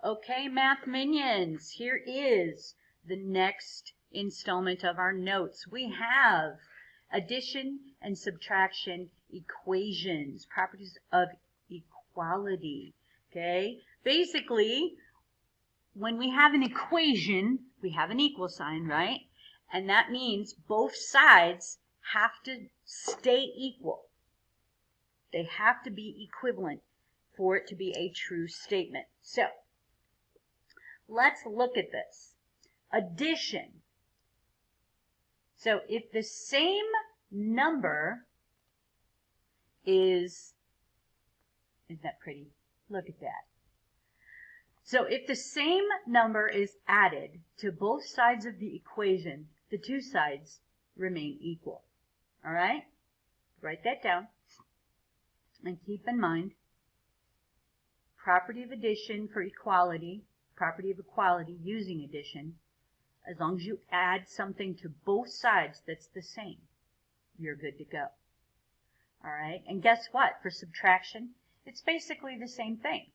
Okay, math minions, here is the next installment of our notes. We have addition and subtraction equations, properties of equality. Okay, basically, when we have an equation, we have an equal sign, right? And that means both sides have to stay equal. They have to be equivalent for it to be a true statement. So, let's look at this. Addition. So if the same number isn't that pretty? Look at that. So if the same number is added to both sides of the equation, the two sides remain equal. All right? Write that down. And keep in mind, property of addition for equality, property of equality using addition, as long as you add something to both sides that's the same, you're good to go. All right, and guess what? For subtraction, it's basically the same thing.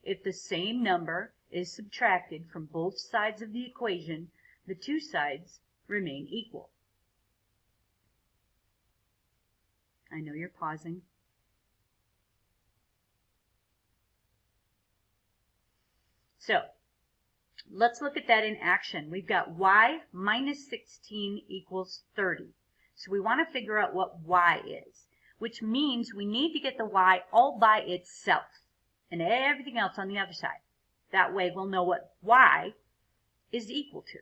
If the same number is subtracted from both sides of the equation, the two sides remain equal. I know you're pausing. So, let's look at that in action. We've got y minus 16 equals 30. So we want to figure out what y is, which means we need to get the y all by itself and everything else on the other side. That way we'll know what y is equal to.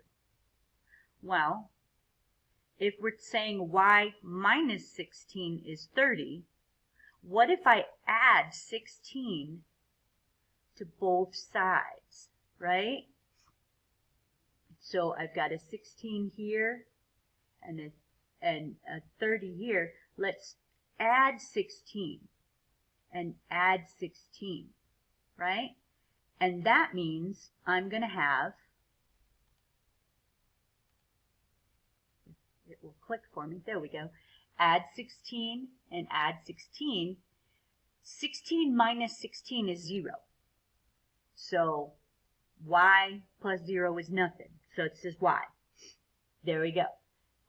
Well, if we're saying y minus 16 is 30, what if I add 16 to both sides, right? So I've got a 16 here and a 30 here. Let's add 16 and add 16, right? And that means I'm going to have, it will click for me, there we go, add 16 and add 16. 16 minus 16 is 0. So y plus 0 is nothing. So it says y. There we go.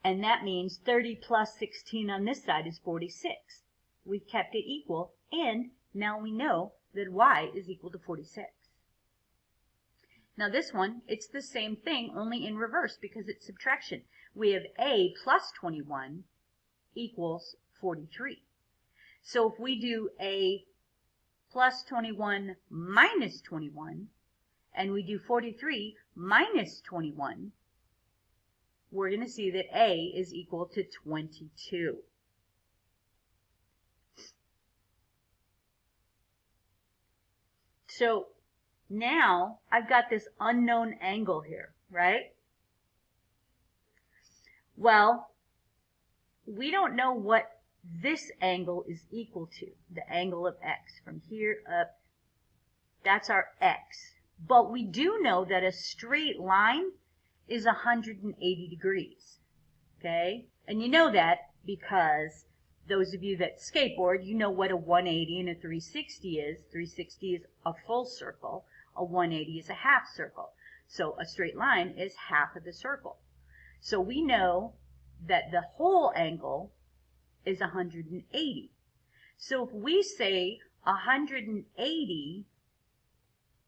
And that means 30 plus 16 on this side is 46. We've kept it equal, and now we know that y is equal to 46. Now this one, it's the same thing, only in reverse because it's subtraction. We have a plus 21 equals 43. So if we do a plus 21 minus 21, and we do 43 minus 21, we're going to see that a is equal to 22. So now I've got this unknown angle here, right? Well, we don't know what this angle is equal to, the angle of x. From here up, that's our x. But we do know that a straight line is 180 degrees, okay? And you know that because those of you that skateboard, you know what a 180 and a 360 is. 360 is a full circle. A 180 is a half circle. So a straight line is half of the circle. So we know that the whole angle is 180. So if we say 180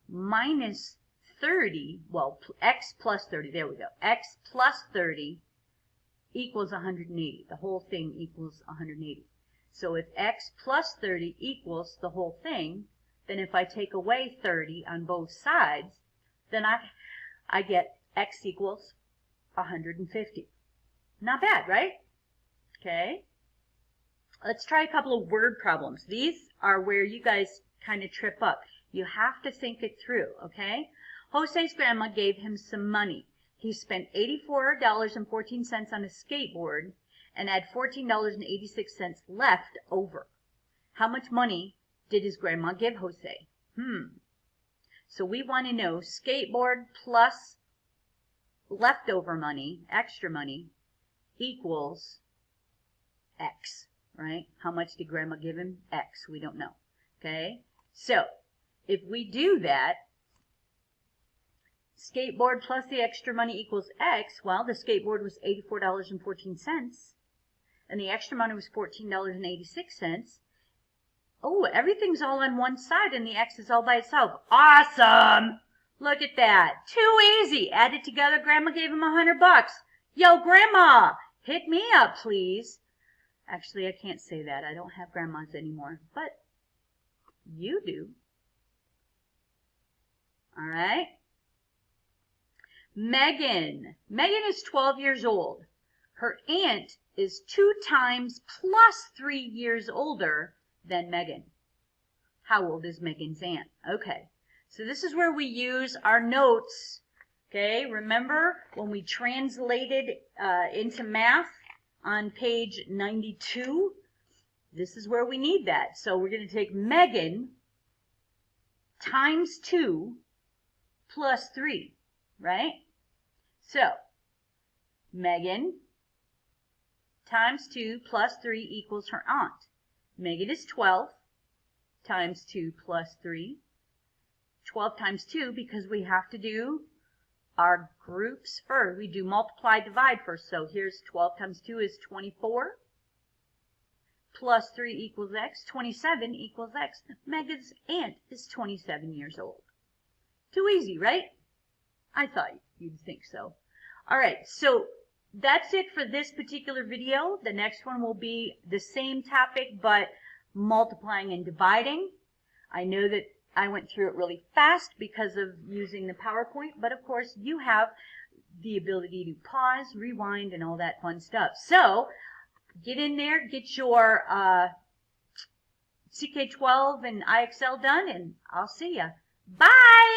minus 30, well, x plus 30, there we go. X plus 30 equals 180. The whole thing equals 180. So if x plus 30 equals the whole thing, then if I take away 30 on both sides, then I get x equals 150. Not bad, right? Okay. Let's try a couple of word problems. These are where you guys kind of trip up. You have to think it through, okay? Jose's grandma gave him some money. He spent $84.14 on a skateboard and had $14.86 left over. How much money did his grandma give Jose? So we want to know skateboard plus leftover money, extra money, equals X, right? How much did grandma give him? X, we don't know, okay? So if we do that, skateboard plus the extra money equals X. Well, the skateboard was $84.14, and the extra money was $14.86. Oh, everything's all on one side, and the X is all by itself. Awesome! Look at that. Too easy. Add it together. Grandma gave him $100. Yo, Grandma, hit me up, please. Actually, I can't say that. I don't have grandmas anymore, but you do. All right. Megan. Megan is 12 years old. Her aunt is 2 times plus 3 years older than Megan. How old is Megan's aunt? Okay. So this is where we use our notes. Okay. Remember when we translated into math on page 92? This is where we need that. So we're going to take Megan times 2 plus 3, right? So, Megan times 2 plus 3 equals her aunt. Megan is 12 times 2 plus 3. 12 times 2 because we have to do our groups first. We do multiply, divide first. So here's 12 times 2 is 24. Plus 3 equals X. 27 equals X. Megan's aunt is 27 years old. Too easy, right? I thought you'd think so. All right, so that's it for this particular video. The next one will be the same topic, but multiplying and dividing. I know that I went through it really fast because of using the PowerPoint, but of course you have the ability to pause, rewind, and all that fun stuff. So get in there, get your CK12 and IXL done, and I'll see ya. Bye!